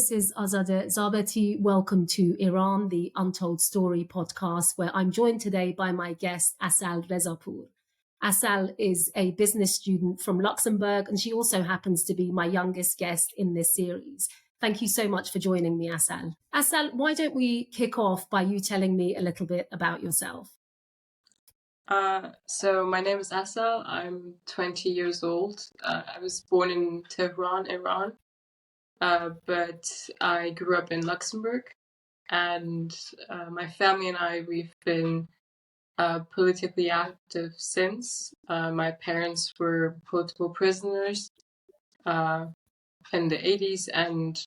this is Asal Rezapour. Welcome to Iran, the Untold Story podcast, where I'm joined today by my guest, Asal Rezapour. Asal is a business student from Luxembourg, and she also happens to be my youngest guest in this series. Thank you so much for joining me, Asal. Asal, why don't we kick off by you telling me a little bit about yourself? So my name is Asal. I'm 20 years old. I was born in Tehran, Iran, but I grew up in Luxembourg, and my family and we've been politically active since. My parents were political prisoners in the 80s, and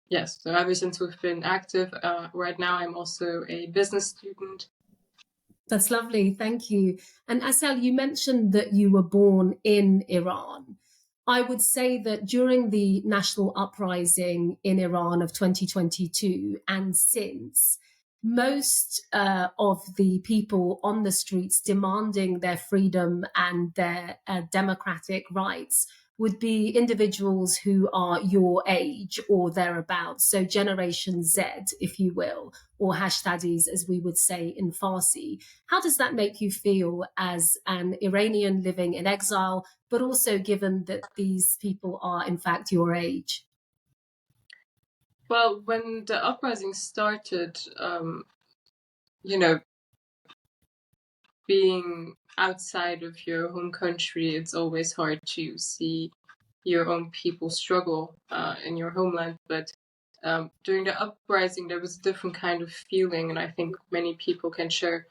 yes, so ever since we've been active. Right now I'm also a business student. That's lovely. Thank you. And Asal, you mentioned that you were born in Iran. I would say that during the national uprising in Iran of 2022 and since, most of the people on the streets demanding their freedom and their democratic rights would be individuals who are your age or thereabouts. So Generation Z, if you will, or hashtagis, as we would say in Farsi. How does that make you feel as an Iranian living in exile, but also given that these people are in fact your age? Well, when the uprising started, being outside of your home country, it's always hard to see your own people struggle in your homeland. But during the uprising, there was a different kind of feeling, and I think many people can share,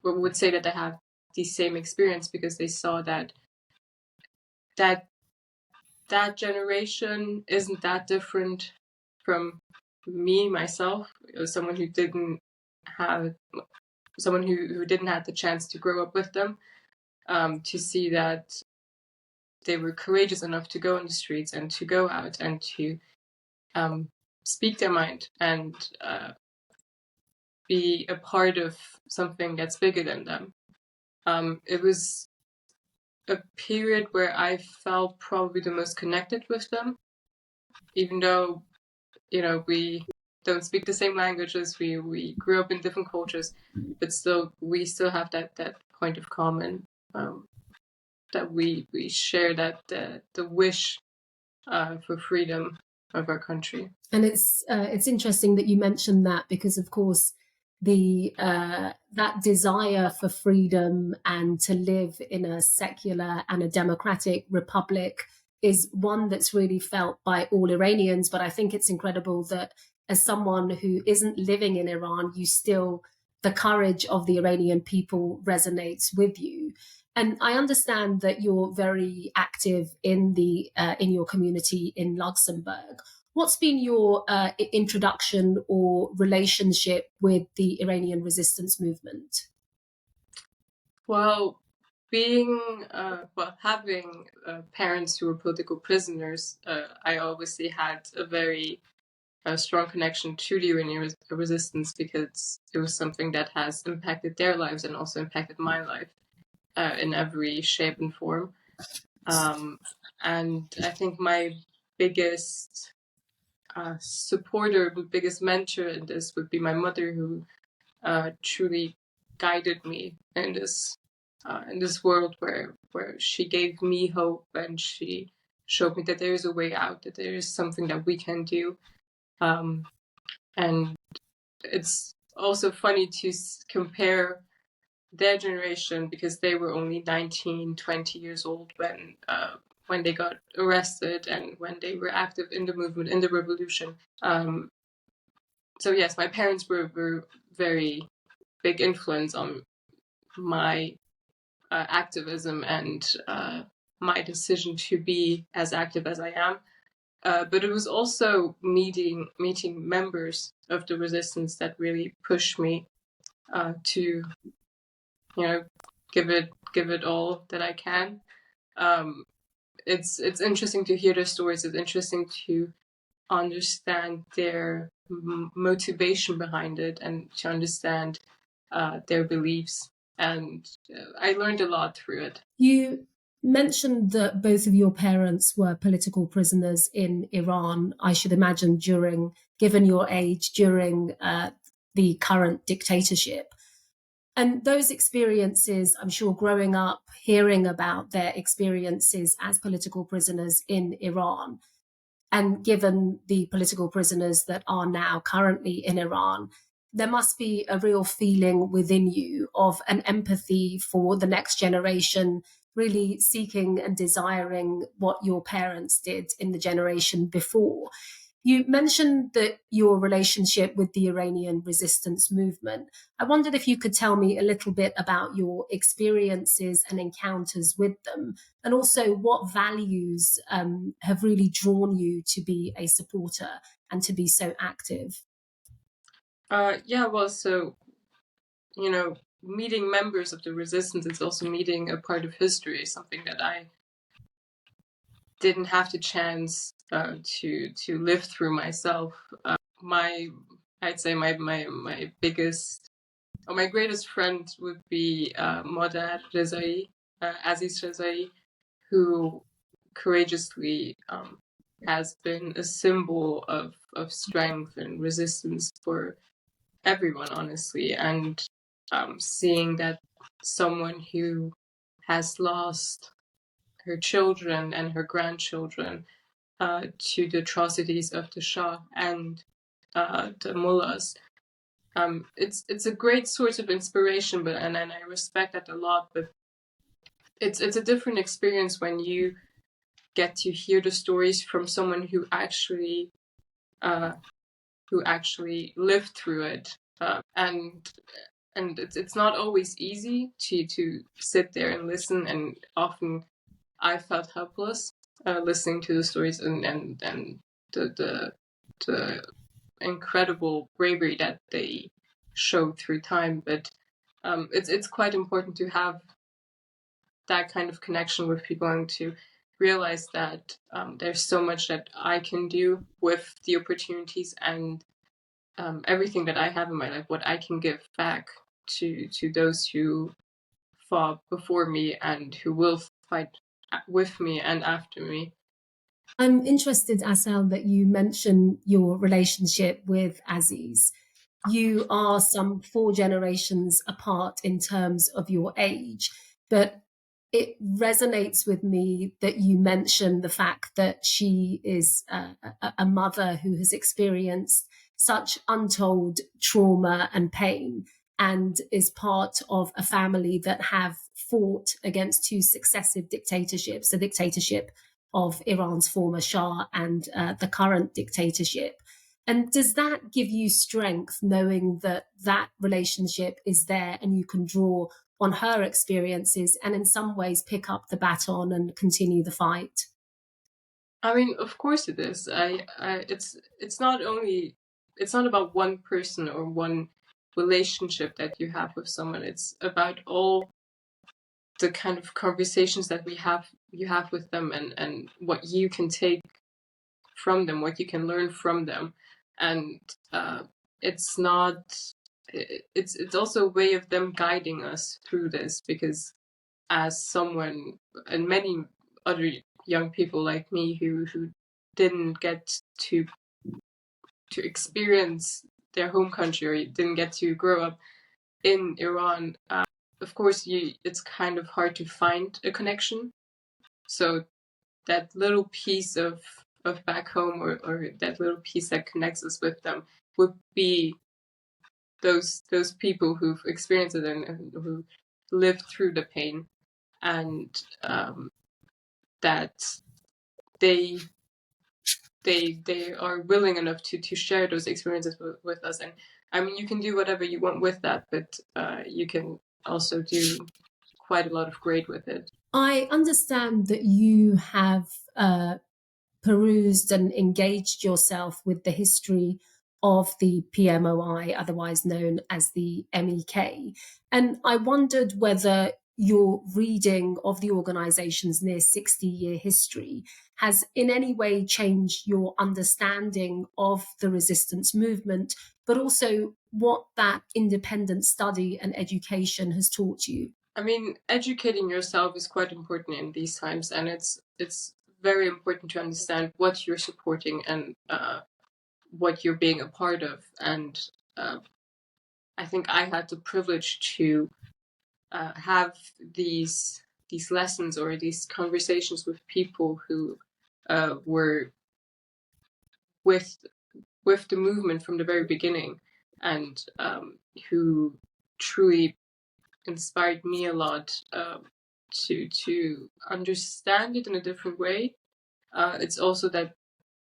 would say that they have the same experience because they saw that generation isn't that different from me, myself, someone who didn't have the chance to grow up with them, to see that they were courageous enough to go on the streets and to go out and to speak their mind and be a part of something that's bigger than them. It was a period where I felt probably the most connected with them, even though, we don't speak the same languages, we grew up in different cultures, but still, we still have that point of common, that we share, that the wish for freedom of our country. And it's interesting that you mentioned that, because of course the that desire for freedom and to live in a secular and a democratic republic is one that's really felt by all Iranians. But I think it's incredible that as someone who isn't living in Iran, the courage of the Iranian people resonates with you. And I understand that you're very active in your community in Luxembourg. What's been your introduction or relationship with the Iranian resistance movement? Well, having parents who were political prisoners, I obviously had a very strong connection to the Iranian resistance, because it was something that has impacted their lives and also impacted my life in every shape and form. And I think my biggest supporter, the biggest mentor in this would be my mother, who truly guided me in this world, where she gave me hope and she showed me that there is a way out, that there is something that we can do. And it's also funny to compare their generation, because they were only 19, 20 years old when they got arrested and when they were active in the movement, in the revolution. So yes, my parents were very big influence on my activism and my decision to be as active as I am. But it was also meeting members of the resistance that really pushed me to, give it all that I can. It's interesting to hear their stories. It's interesting to understand their motivation behind it and to understand their beliefs. And I learned a lot through it. You mentioned that both of your parents were political prisoners in Iran, I should imagine, given your age, during the current dictatorship. And those experiences, I'm sure, growing up, hearing about their experiences as political prisoners in Iran, and given the political prisoners that are now currently in Iran, there must be a real feeling within you of an empathy for the next generation, really seeking and desiring what your parents did in the generation before. You mentioned that your relationship with the Iranian resistance movement. I wondered if you could tell me a little bit about your experiences and encounters with them, and also what values have really drawn you to be a supporter and to be so active. Yeah, well, so, meeting members of the resistance is also meeting a part of history, something that I didn't have the chance to live through myself. My I'd say my biggest or my greatest friend would be Aziz Rezai, who courageously has been a symbol of strength and resistance for everyone, honestly. And seeing that someone who has lost her children and her grandchildren to the atrocities of the Shah and the mullahs. It's a great source of inspiration, and I respect that a lot. But it's a different experience when you get to hear the stories from someone uh, who actually lived through it, and it's not always easy to sit there and listen. And often I felt helpless listening to the stories and the the incredible bravery that they showed through time. But it's quite important to have that kind of connection with people and to realize that there's so much that I can do with the opportunities and everything that I have in my life, what I can give back to those who fought before me and who will fight with me and after me. I'm interested, Asal, that you mention your relationship with Aziz. You are some 4 generations apart in terms of your age, but it resonates with me that you mention the fact that she is a mother who has experienced such untold trauma and pain, and is part of a family that have fought against 2 successive dictatorships, the dictatorship of Iran's former Shah and the current dictatorship. And does that give you strength, knowing that that relationship is there and you can draw on her experiences and in some ways pick up the baton and continue the fight? I mean, of course it is. It's not only it's not about one person or one relationship that you have with someone. It's about all the kind of conversations that you have with them, and what you can take from them, what you can learn from them. And it's not it's also a way of them guiding us through this, because as someone and many other young people like me who didn't get to experience their home country or didn't get to grow up in Iran, of course it's kind of hard to find a connection. So that little piece of back home, or that little piece that connects us with them, would be those people who've experienced it and who lived through the pain, and that they they are willing enough to share those experiences with us. And I mean, you can do whatever you want with that, but you can also do quite a lot of great with it. I understand that you have perused and engaged yourself with the history of the PMOI, otherwise known as the MEK. And I wondered whether your reading of the organization's near 60-year history has in any way changed your understanding of the resistance movement, but also what that independent study and education has taught you. I mean, educating yourself is quite important in these times, and it's very important to understand what you're supporting and what you're being a part of. And uh, I think I had the privilege to have these lessons or these conversations with people who were with with the movement from the very beginning, and who truly inspired me a lot to understand it in a different way. It's also that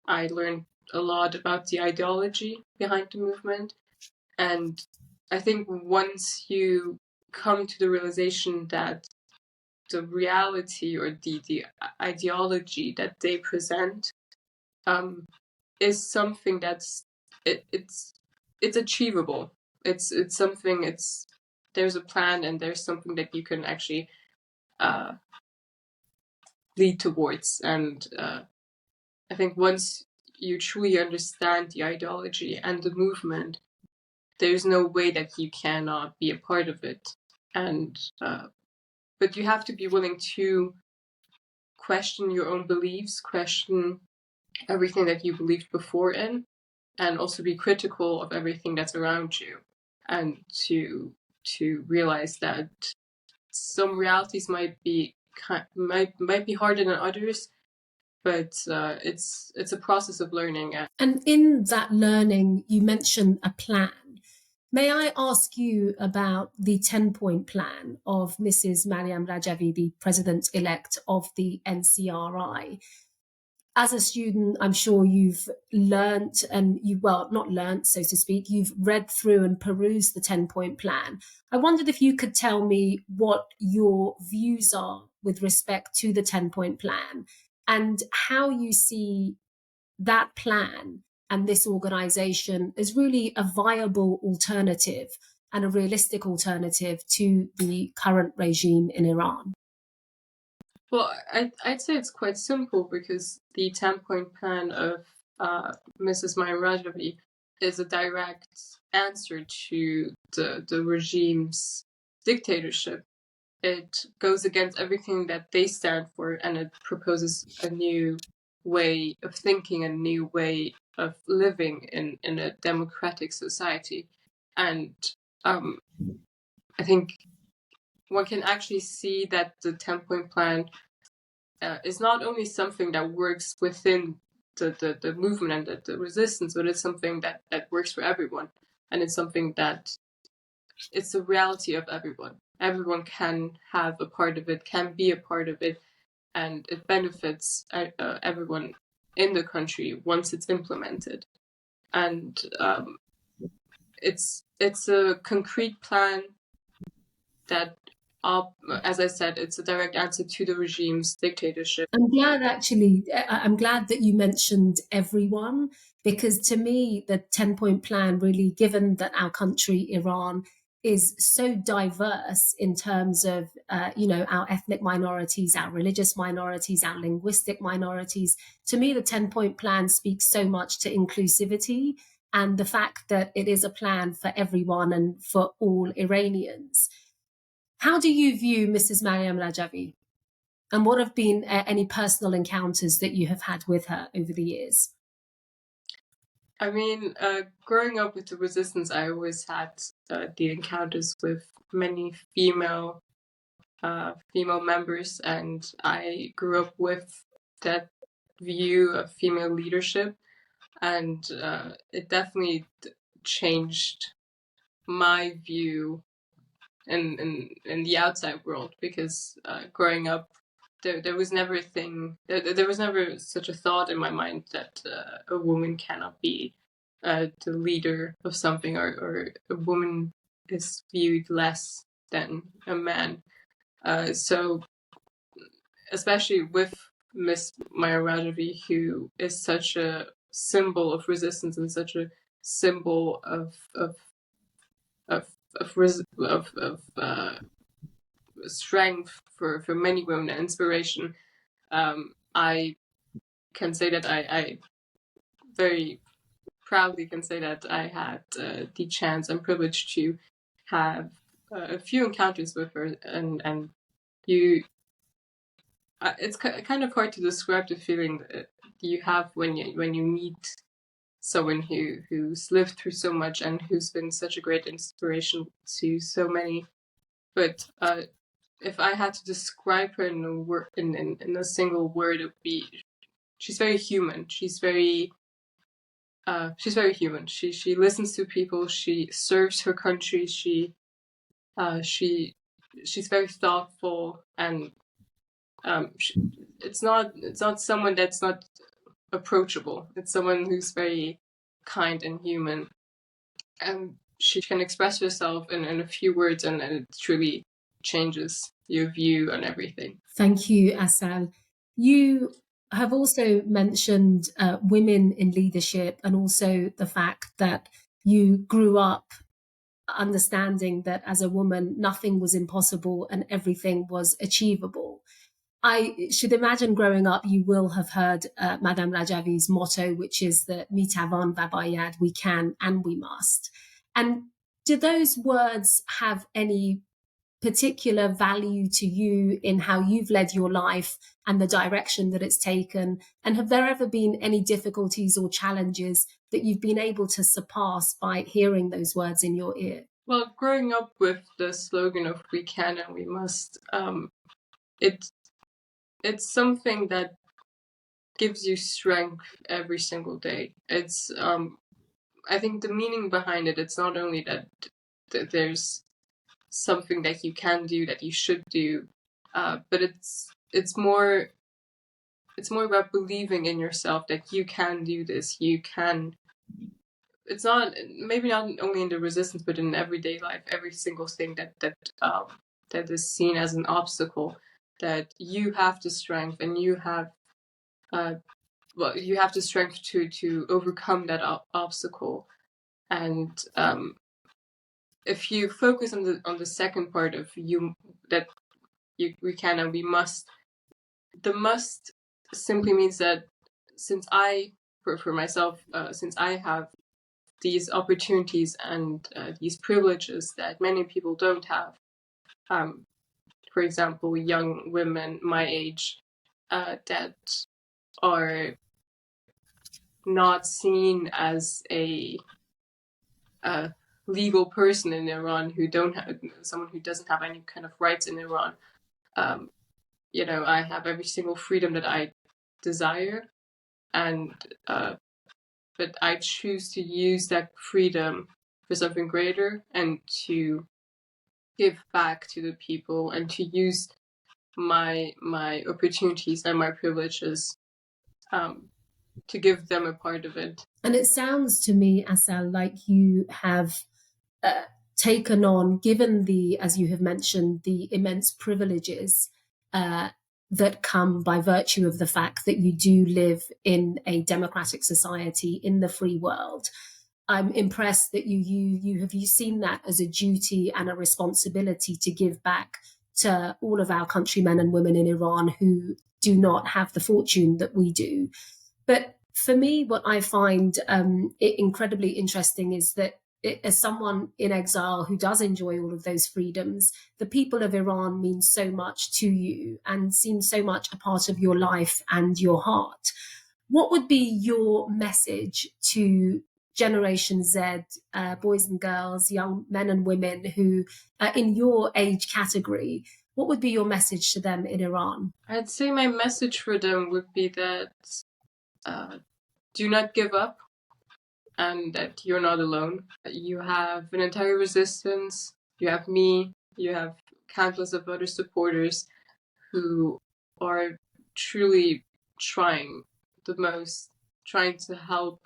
I learned a lot about the ideology behind the movement, and I think once you come to the realization that the reality or the ideology that they present um, is something that's it's achievable. It's something. It's There's a plan and there's something that you can actually uh, lead towards. And I think once you truly understand the ideology and the movement, there's no way that you cannot be a part of it. And but you have to be willing to question your own beliefs, question everything that you believed before in, and also be critical of everything that's around you, and to realize that some realities might be harder than others, but it's a process of learning. And in that learning, you mentioned a plan. May I ask you about the 10-point plan of Mrs. Mariam Rajavi, the president elect of the NCRI? As a student, I'm sure you've learnt and well, not learnt, so to speak, you've read through and perused the 10-point plan. I wondered if you could tell me what your views are with respect to the 10-point plan and how you see that plan and this organization as really a viable alternative and a realistic alternative to the current regime in Iran. Well, I'd say it's quite simple because the 10-point plan of Mrs. Rajavi is a direct answer to the regime's dictatorship. It goes against everything that they stand for, and it proposes a new way of thinking, a new way of living in a democratic society. And I think one can actually see that the 10-point plan is not only something that works within the movement and the resistance, but it's something that works for everyone. And it's something that it's the reality of everyone. Everyone can have a part of it, can be a part of it, and it benefits everyone in the country once it's implemented. And it's a concrete plan that, as I said, it's a direct answer to the regime's dictatorship. I'm glad that you mentioned everyone, because to me, the 10-point plan really, given that our country, Iran, is so diverse in terms of, our ethnic minorities, our religious minorities, our linguistic minorities. To me, the 10-point plan speaks so much to inclusivity and the fact that it is a plan for everyone and for all Iranians. How do you view Mrs. Mariam Rajavi? And what have been any personal encounters that you have had with her over the years? I mean, growing up with the resistance, I always had the encounters with many female members, and I grew up with that view of female leadership, and it definitely changed my view in the outside world, because growing up, there was never a thing, there was never such a thought in my mind that a woman cannot be the leader of something, or a woman is viewed less than a man. So especially with Miss Maya Rajavi, who is such a symbol of resistance and such a symbol of strength for many women and inspiration. I can say that I very proudly can say that I had the chance and privilege to have a few encounters with her, and you, it's kind of hard to describe the feeling that you have when you meet someone who's lived through so much and who's been such a great inspiration to so many. But if I had to describe her in a word, in a single word, it would be she's very human. She's very human. She listens to people. She serves her country. She's very thoughtful, and it's not someone that's not approachable. It's someone who's very kind and human, and she can express herself in a few words, and it truly changes your view on everything. Thank you, Asal. You have also mentioned women in leadership, and also the fact that you grew up understanding that as a woman, nothing was impossible and everything was achievable. I should imagine growing up, you will have heard Madame Rajavi's motto, which is that mitavan va bayad, we can and we must. And do those words have any particular value to you in how you've led your life and the direction that it's taken? And have there ever been any difficulties or challenges that you've been able to surpass by hearing those words in your ear? Well, growing up with the slogan of "We can and we must," it's something that gives you strength every single day. It's I think the meaning behind it. It's not only that there's something that you can do, that you should do, but it's more about believing in yourself that you can do this. You can. It's not maybe not only in the resistance, but in everyday life, every single thing that is seen as an obstacle, that you have the strength, and you have you have the strength to overcome that obstacle. And if you focus on the second part of you, that we can and we must, the must simply means that since I, for myself, since I have these opportunities and these privileges that many people don't have, for example, young women my age that are not seen as a legal person in Iran, who don't have someone who doesn't have any kind of rights in Iran. I have every single freedom that I desire, and but I choose to use that freedom for something greater, and to give back to the people, and to use my opportunities and my privileges to give them a part of it. And it sounds to me, Asal, like you have taken on, given the, as you have mentioned, the immense privileges that come by virtue of the fact that you do live in a democratic society in the free world. I'm impressed that you have seen that as a duty and a responsibility to give back to all of our countrymen and women in Iran who do not have the fortune that we do. But for me, what I find incredibly interesting is that as someone in exile who does enjoy all of those freedoms, the people of Iran mean so much to you and seem so much a part of your life and your heart. What would be your message to Generation Z, boys and girls, young men and women who are in your age category? What would be your message to them in Iran? I'd say my message for them would be that do not give up, and that you're not alone. You have an entire resistance. You have me. You have countless of other supporters who are truly trying the most, trying to help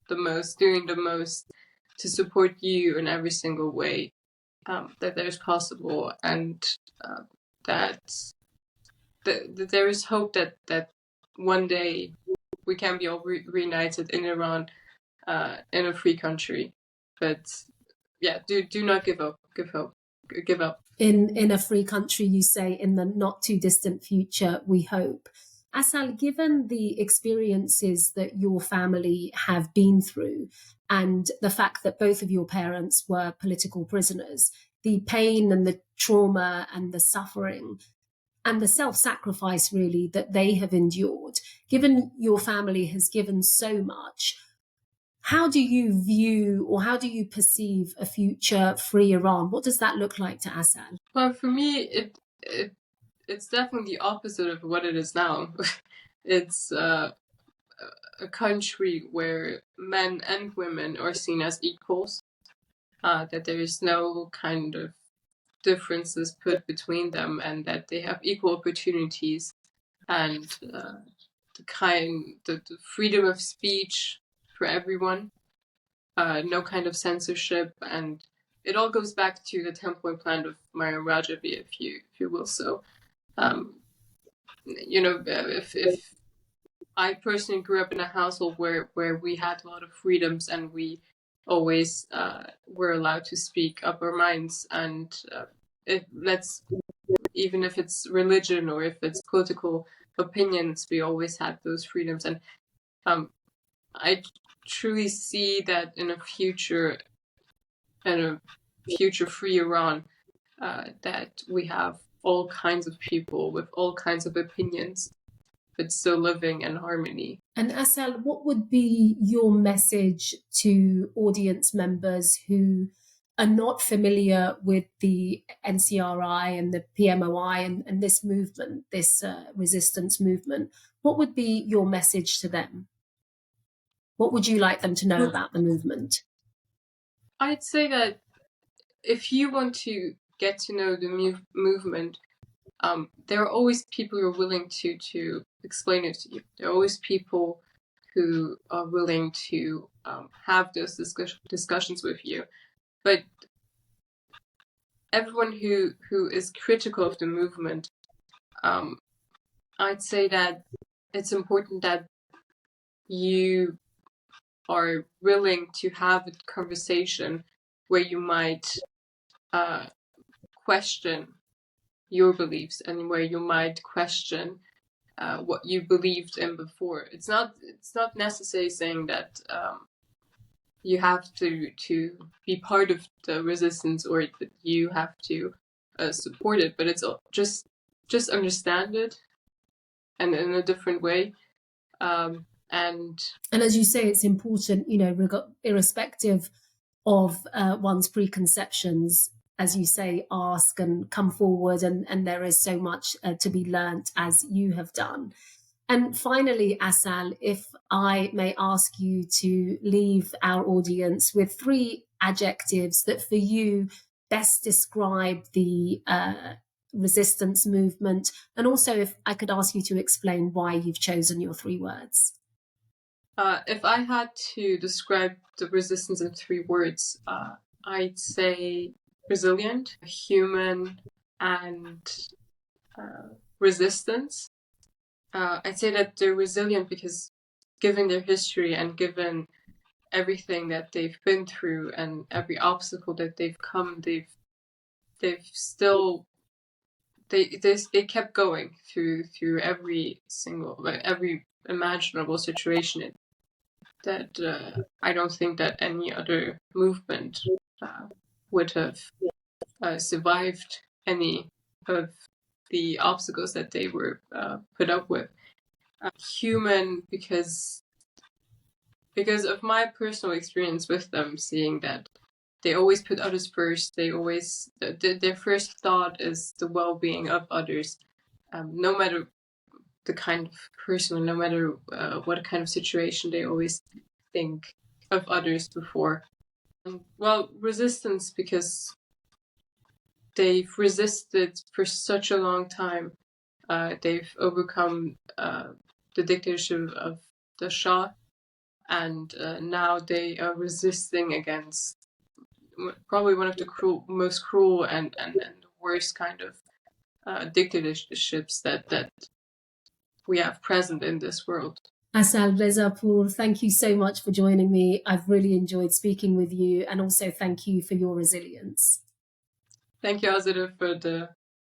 the most, doing the most to support you in every single way that there's possible, and that there is hope that one day we can be all reunited in Iran, in a free country. But yeah, do not give up. Give up. In a free country, you say, in the not too distant future, we hope. Asal, given the experiences that your family have been through and the fact that both of your parents were political prisoners, the pain and the trauma and the suffering and the self-sacrifice really that they have endured. Given your family has given so much, how do you view or how do you perceive a future free Iran? What does that look like to Asal? Well, for me, it's definitely the opposite of what it is now. It's a country where men and women are seen as equals, that there is no kind of differences put between them, and that they have equal opportunities, and the freedom of speech for everyone, no kind of censorship, and it all goes back to the 10-point plan of Maryam Rajavi, if you will. So, if I personally grew up in a household where we had a lot of freedoms, and we always were allowed to speak up our minds, and even if it's religion or if it's political opinions, we always had those freedoms. And I truly see that in a future free Iran, that we have all kinds of people with all kinds of opinions, but still living in harmony. And Asal, what would be your message to audience members who are not familiar with the NCRI and the PMOI and this movement, this resistance movement? What would be your message to them? What would you like them to know about the movement? I'd say that if you want to get to know the movement, there are always people who are willing to explain it to you. There are always people who are willing to have those discussions with you. But everyone who is critical of the movement, I'd say that it's important that you are willing to have a conversation where you might question your beliefs, and where you might question what you believed in before. It's not necessarily saying that you have to be part of the resistance, or that you have to support it, but it's just understand it, and in a different way. And as you say, it's important, irrespective of one's preconceptions, as you say, ask and come forward, and there is so much to be learnt, as you have done. And finally, Asal, if I may ask you to leave our audience with 3 adjectives that for you best describe the resistance movement, and also if I could ask you to explain why you've chosen your 3 words. If I had to describe the resistance in 3 words, I'd say resilient, human, and resistance. I'd say that they're resilient because, given their history and given everything that they've been through and every obstacle that they've come, they kept going through every imaginable situation that I don't think that any other movement would have survived any of the obstacles that they were put up with. Human because of my personal experience with them, seeing that they always put others first. They always their first thought is the well-being of others, no matter the kind of person, no matter what kind of situation. They always think of others before. Well, resistance because they've resisted for such a long time. They've overcome the dictatorship of the Shah, and now they are resisting against probably one of the most cruel and the worst kind of dictatorships that we have present in this world. Asal Rezapour, thank you so much for joining me. I've really enjoyed speaking with you, and also thank you for your resilience. Thank you, Azadeh, for the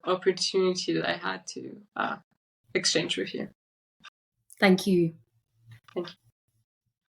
opportunity that I had to exchange with you. Thank you. Thank you.